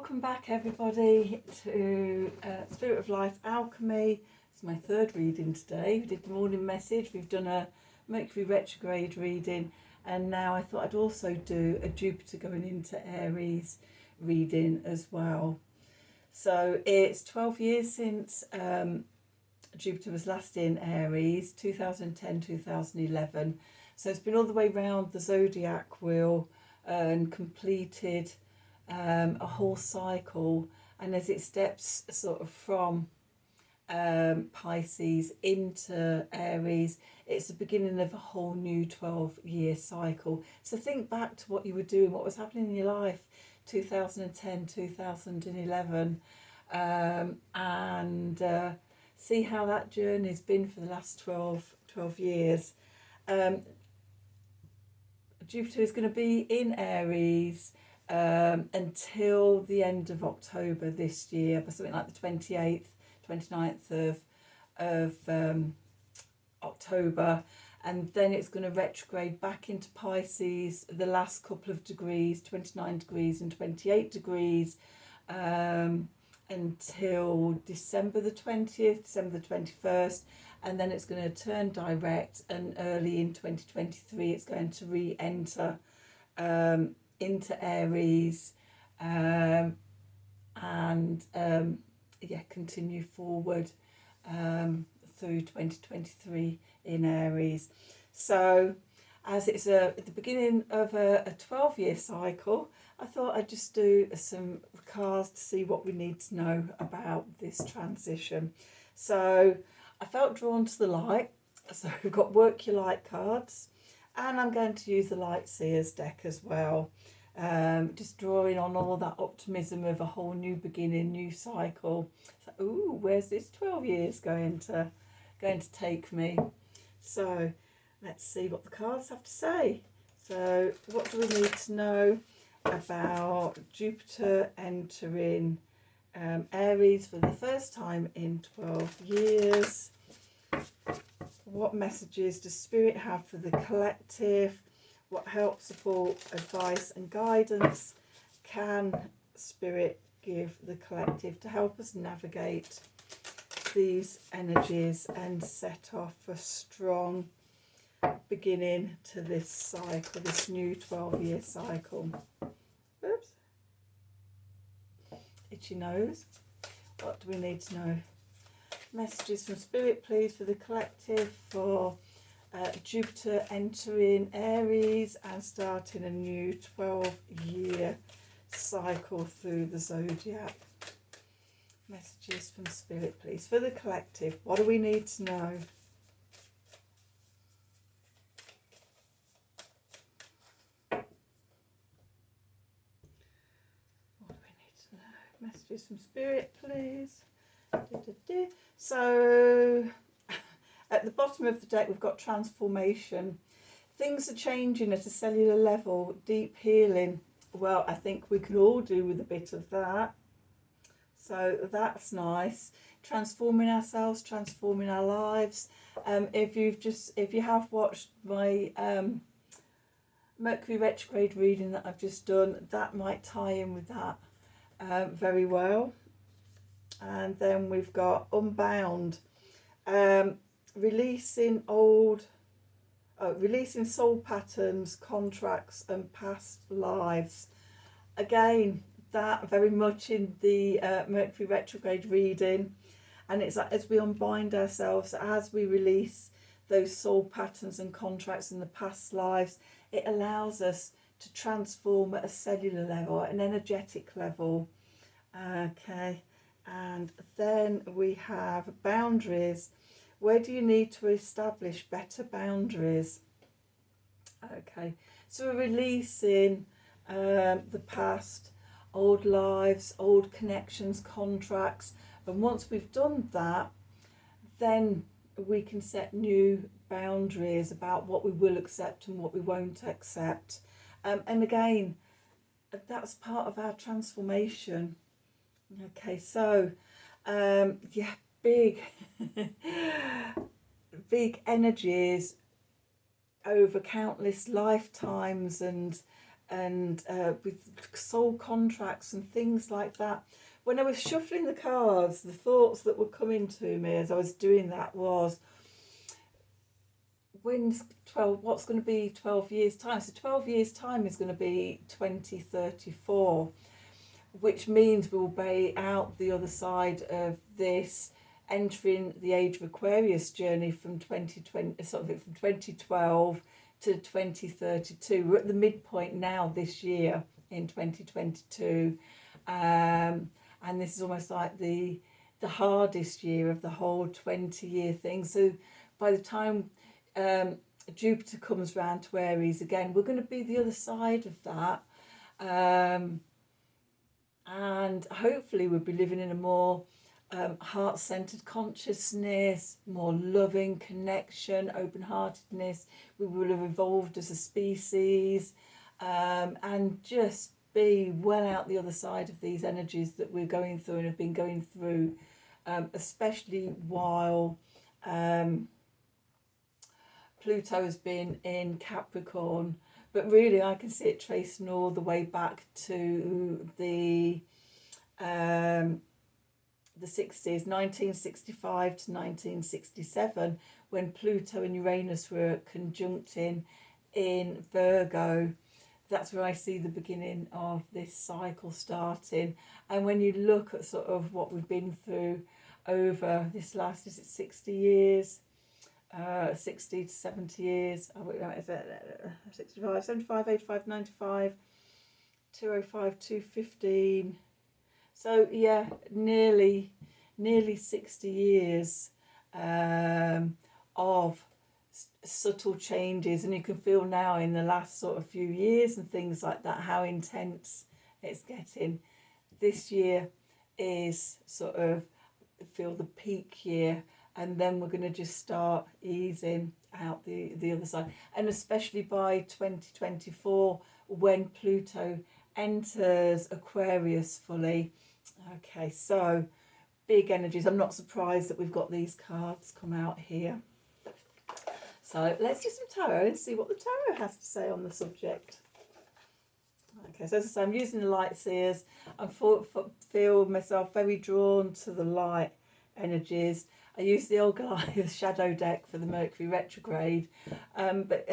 Welcome back everybody to Spirit of Life Alchemy. It's my third reading today. We did the morning message, we've done a Mercury retrograde reading, and now I thought I'd also do a Jupiter going into Aries reading as well. So it's 12 years since Jupiter was last in Aries, 2010-2011. So it's been all the way round the zodiac wheel and completed a whole cycle, and as it steps sort of from Pisces into Aries, it's the beginning of a whole new 12-year cycle. So think back to what you were doing, what was happening in your life 2010, 2011, and see how that journey's been for the last 12 years. Jupiter is going to be in Aries until the end of October this year, but something like the 28th, 29th of October, and then it's going to retrograde back into Pisces the last couple of degrees, 29 degrees and 28 degrees, until December the 20th, December the 21st, and then it's going to turn direct, and early in 2023 it's going to re-enter into Aries, and continue forward through 2023 in Aries. So as it's at the beginning of a 12-year cycle, I thought I'd just do some cards to see what we need to know about this transition. So I felt drawn to the light, so we've got Work Your Light cards, and I'm going to use the Light Seers deck as well, just drawing on all that optimism of a whole new beginning, new cycle. So, ooh, where's this 12 years going to take me? So let's see what the cards have to say. So what do we need to know about Jupiter entering Aries for the first time in 12 years? What messages does Spirit have for the collective? What help, support, advice and guidance can Spirit give the collective to help us navigate these energies and set off a strong beginning to this cycle, this new 12-year cycle? Oops. Itchy nose. What do we need to know? Messages from Spirit, please, for the collective for Jupiter entering Aries and starting a new 12-year cycle through the zodiac. Messages from Spirit, please, for the collective. What do we need to know? What do we need to know? Messages from Spirit, please. So at the bottom of the deck we've got transformation. Things are changing at a cellular level, deep healing. Well, I think we can all do with a bit of that. So that's nice. Transforming ourselves, transforming our lives. If you have watched my Mercury retrograde reading that I've just done, that might tie in with that very well. And then we've got Unbound, releasing soul patterns, contracts and past lives. Again, that very much in the Mercury retrograde reading, and it's like as we unbind ourselves, as we release those soul patterns and contracts in the past lives, it allows us to transform at a cellular level, an energetic level. Okay. And then we have boundaries. Where do you need to establish better boundaries? Okay, so we're releasing the past, old lives, old connections, contracts, and once we've done that, then we can set new boundaries about what we will accept and what we won't accept. And again, that's part of our transformation. Okay, so big big energies over countless lifetimes and and with soul contracts and things like that. When I was shuffling the cards, the thoughts that were coming to me as I was doing that was, what's going to be 12 years time? So 12 years time is going to be 2034, which means we'll be out the other side of this, entering the age of Aquarius journey from 2020, from 2012 to 2032. We're at the midpoint now this year in 2022, and this is almost like the hardest year of the whole 20-year thing. So by the time Jupiter comes round to Aries again, we're going to be the other side of that, and hopefully we'll be living in a more heart-centered consciousness, more loving connection, open-heartedness. We will have evolved as a species, and just be well out the other side of these energies that we're going through and have been going through, especially while Pluto has been in Capricorn. But really I can see it tracing all the way back to the 60s, 1965 to 1967, when Pluto and Uranus were conjuncting in Virgo. That's where I see the beginning of this cycle starting. And when you look at sort of what we've been through over this last, is it 60 years? 60 to 70 years. Oh, wait, is it 65, 75, 85, 95, 205, 215. So yeah, nearly 60 years of subtle changes, and you can feel now in the last sort of few years and things like that how intense it's getting. This year is sort of feel the peak year, and then we're going to just start easing out the other side, and especially by 2024 when Pluto enters Aquarius fully. Okay, so big energies. I'm not surprised that we've got these cards come out here. So let's do some tarot and see what the tarot has to say on the subject. Okay, so as I say, I'm using the light seers. I feel myself very drawn to the light energies. I used the old Goliath shadow deck for the Mercury retrograde, but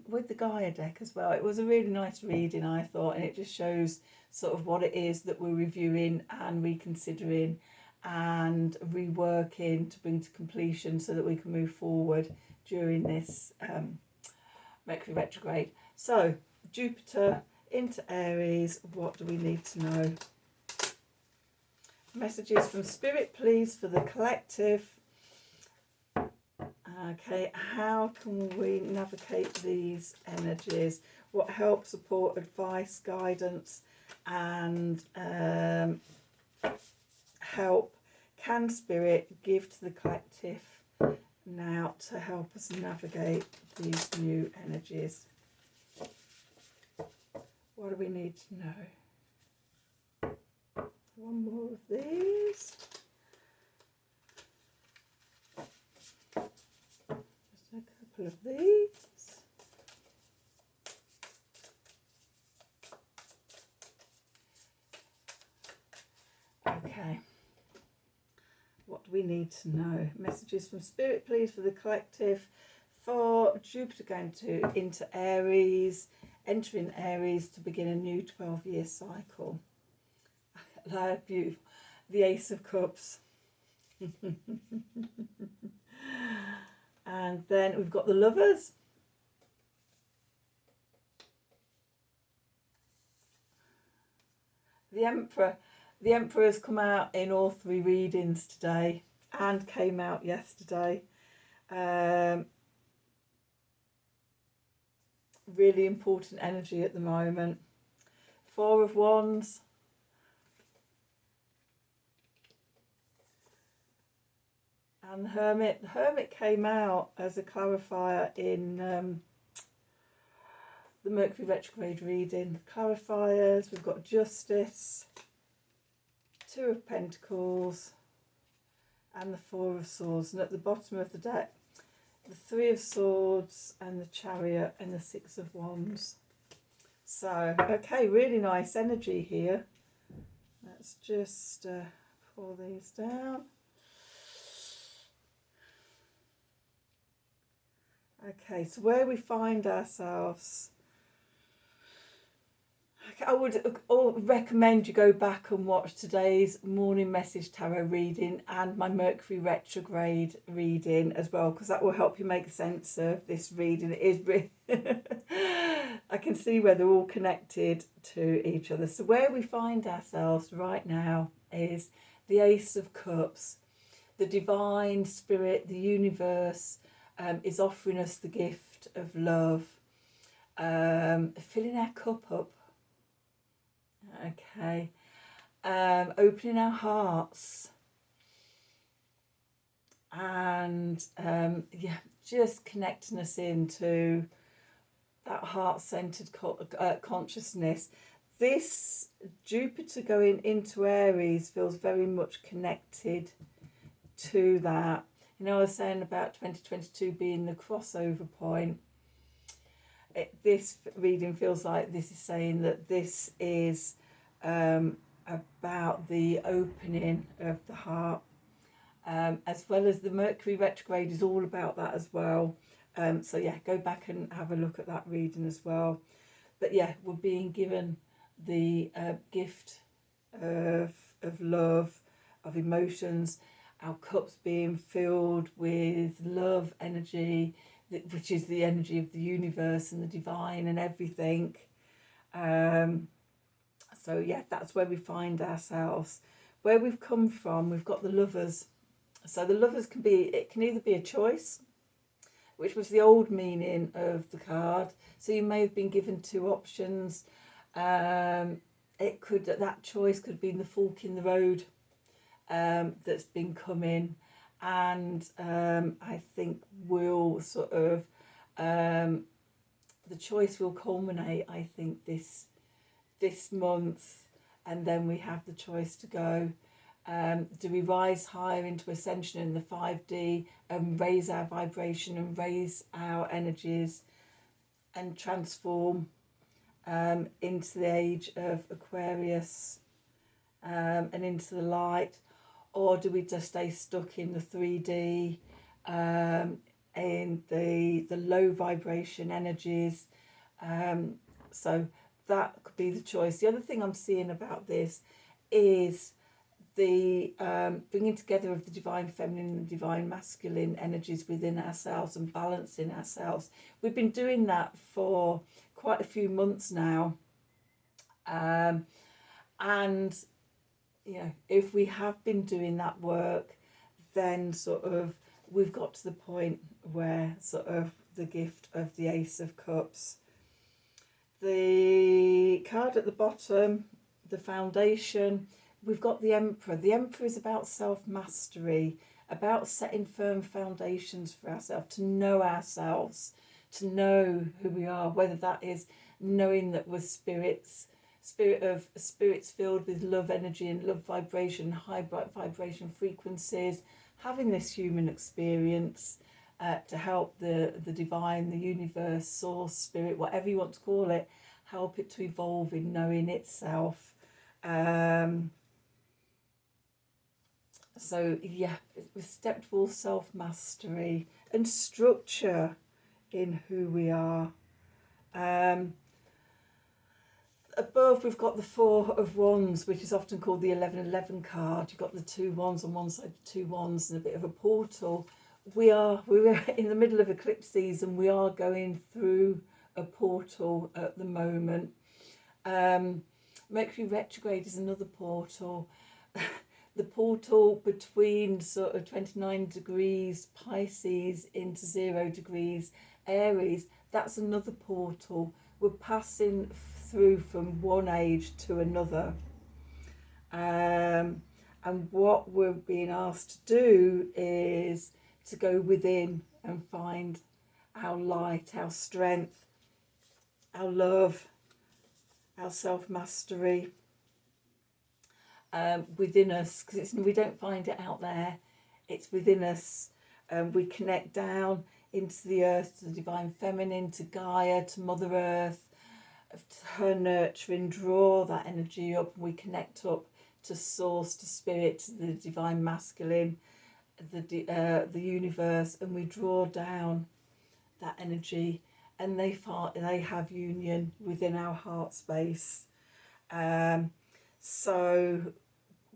with the Gaia deck as well. It was a really nice reading, I thought, and it just shows sort of what it is that we're reviewing and reconsidering and reworking to bring to completion so that we can move forward during this Mercury retrograde. So Jupiter into Aries, what do we need to know? Messages from Spirit, please, for the collective. Okay, how can we navigate these energies? What help, support, advice, guidance, and help can Spirit give to the collective now to help us navigate these new energies? What do we need to know? One more of these. Just a couple of these. Okay. What do we need to know? Messages from Spirit, please, for the collective. For Jupiter going into Aries, entering Aries to begin a new 12-year cycle. They're beautiful. The Ace of Cups. And then we've got the Lovers. The Emperor. The Emperor has come out in all three readings today and came out yesterday. Really important energy at the moment. Four of Wands. And the Hermit. The Hermit came out as a clarifier in the Mercury retrograde reading. Clarifiers, we've got Justice, Two of Pentacles, and the Four of Swords. And at the bottom of the deck, the Three of Swords and the Chariot and the Six of Wands. So So, okay, really nice energy here. Let's just pull these down. Okay, so where we find ourselves, I would recommend you go back and watch today's morning message tarot reading and my Mercury retrograde reading as well, because that will help you make sense of this reading. It is really I can see where they're all connected to each other. So where we find ourselves right now is the Ace of Cups. The divine spirit, the universe, is offering us the gift of love, filling our cup up. Okay, opening our hearts, and yeah, just connecting us into that heart-centered consciousness. This Jupiter going into Aries feels very much connected to that. You know, I was saying about 2022 being the crossover point. This reading feels like this is saying that this is about the opening of the heart, as well as the Mercury retrograde is all about that as well. So yeah, go back and have a look at that reading as well. But yeah, we're being given the gift of love, of emotions, our cups being filled with love energy, which is the energy of the universe and the divine and everything. So yeah, that's where we find ourselves. Where we've come from, we've got the Lovers. So the Lovers can either be a choice, which was the old meaning of the card. So you may have been given two options. That choice could have been the fork in the road that's been coming, and I think will sort of the choice will culminate, I think, this month, and then we have the choice to go. Do we rise higher into ascension in the 5D and raise our vibration and raise our energies and transform into the age of Aquarius and into the light? Or do we just stay stuck in the 3D, in the low vibration energies? So that could be the choice. The other thing I'm seeing about this is the bringing together of the divine feminine and the divine masculine energies within ourselves and balancing ourselves. We've been doing that for quite a few months now. And you know, if we have been doing that work, then sort of we've got to the point where sort of the gift of the Ace of Cups. The card at the bottom, the foundation, we've got the Emperor. The Emperor is about self-mastery, about setting firm foundations for ourselves, to know ourselves, to know who we are, whether that is knowing that we're spirits filled with love energy and love vibration, high bright vibration frequencies, having this human experience to help the divine, the universe, source, spirit, whatever you want to call it, help it to evolve in knowing itself. So yeah, we've stepped towards self-mastery and structure in who we are. Above we've got the Four of Wands, which is often called the 1111 card. You've got the two wands on one side, two wands and a bit of a portal. We're in the middle of eclipse season. We are going through a portal at the moment. Mercury retrograde is another portal. The portal between sort of 29 degrees Pisces into 0 degrees Aries, that's another portal. We're passing through from one age to another. And what we're being asked to do is to go within and find our light, our strength, our love, our self-mastery within us, because we don't find it out there, it's within us. We connect down into the earth, to the divine feminine, to Gaia, to Mother Earth, her nurturing, draw that energy up, and we connect up to source, to spirit, to the divine masculine, the universe, and we draw down that energy, and they have union within our heart space. So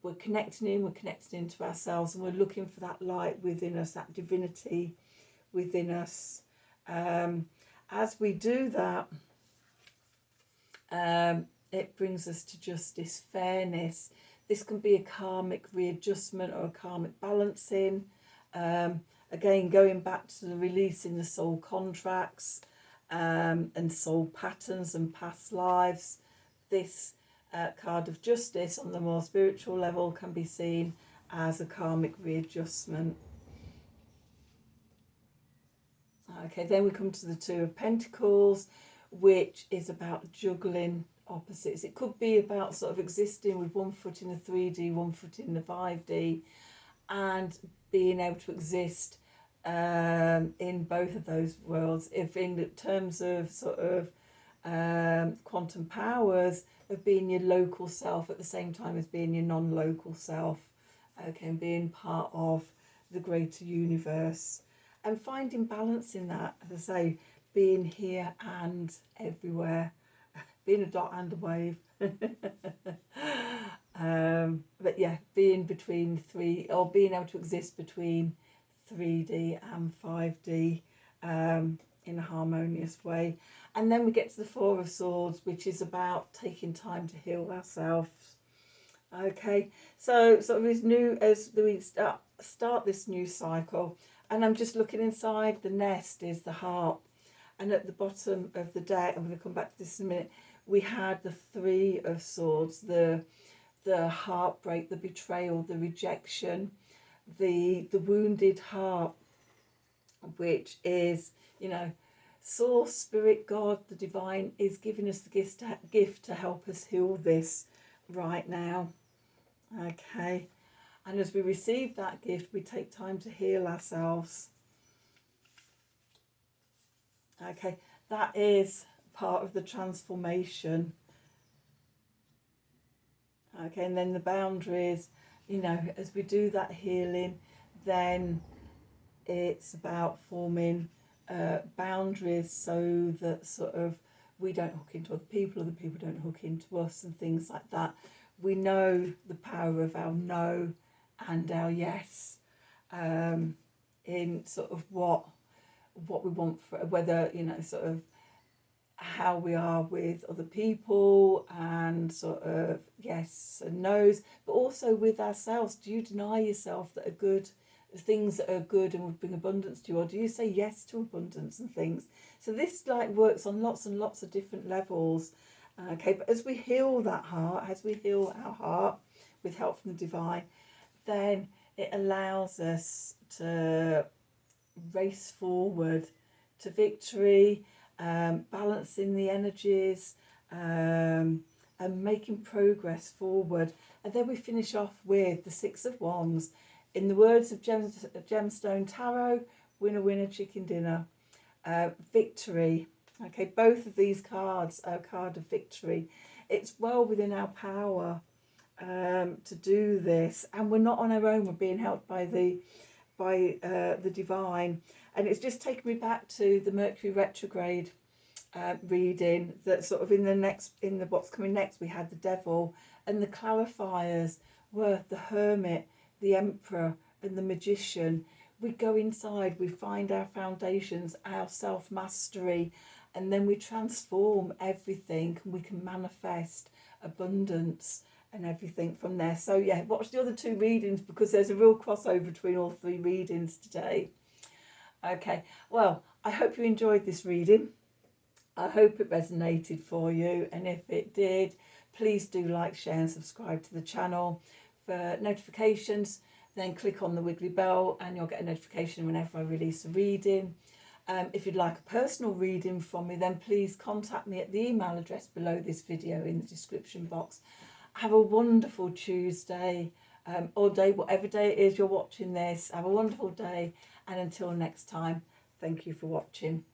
we're connecting into ourselves, and we're looking for that light within us, that divinity within us. As we do that, it brings us to justice, fairness. This can be a karmic readjustment or a karmic balancing. Again, going back to the releasing the soul contracts and soul patterns and past lives. This card of justice on the more spiritual level can be seen as a karmic readjustment. Okay, then we come to the Two of Pentacles, which is about juggling opposites. It could be about sort of existing with one foot in the 3D, one foot in the 5D, and being able to exist in both of those worlds. If in terms of sort of quantum powers, of being your local self at the same time as being your non-local self, okay, and being part of the greater universe, and finding balance in that, as I say, being here and everywhere, being a dot and a wave. But yeah, being between three, or being able to exist between 3D and 5D in a harmonious way. And then we get to the Four of Swords, which is about taking time to heal ourselves. Okay, so sort of as new as we start this new cycle, and I'm just looking inside the nest is the heart, and at the bottom of the deck, I'm going to come back to this in a minute, we had the Three of Swords, the heartbreak, the betrayal, the rejection, the wounded heart, which is, you know, Source, Spirit, God, the divine is giving us the gift to help us heal this right now. Okay, and as we receive that gift, we take time to heal ourselves. Okay, that is part of the transformation. Okay, and then the boundaries, you know, as we do that healing, then it's about forming boundaries so that sort of we don't hook into other people don't hook into us, and things like that. We know the power of our no and our yes in sort of what we want, for whether, you know, sort of how we are with other people, and sort of yes and no's, but also with ourselves. Do you deny yourself that are good things that are good and would bring abundance to you, or do you say yes to abundance and things? So this like works on lots and lots of different levels. Okay, but as we heal that heart, as we heal our heart with help from the divine, then it allows us to race forward to victory, balancing the energies, and making progress forward. And then we finish off with the Six of Wands. In the words of Gemstone Tarot, winner, winner, chicken dinner, victory. Okay, both of these cards are a card of victory. It's well within our power to do this, and we're not on our own. We're being helped by the divine. And it's just taken me back to the Mercury retrograde reading, that sort of in the what's coming next, we had the Devil, and the clarifiers were the Hermit, the Emperor, and the Magician. We go inside, we find our foundations, our self-mastery, and then we transform everything, and we can manifest abundance and everything from there. So yeah, watch the other two readings, because there's a real crossover between all three readings today. Okay, well, I hope you enjoyed this reading. I hope it resonated for you, and if it did, please do like, share and subscribe to the channel. For notifications, then click on the wiggly bell and you'll get a notification whenever I release a reading. If you'd like a personal reading from me, then please contact me at the email address below this video in the description box. Have a wonderful Tuesday, or day, whatever day it is you're watching this. Have a wonderful day, and until next time, thank you for watching.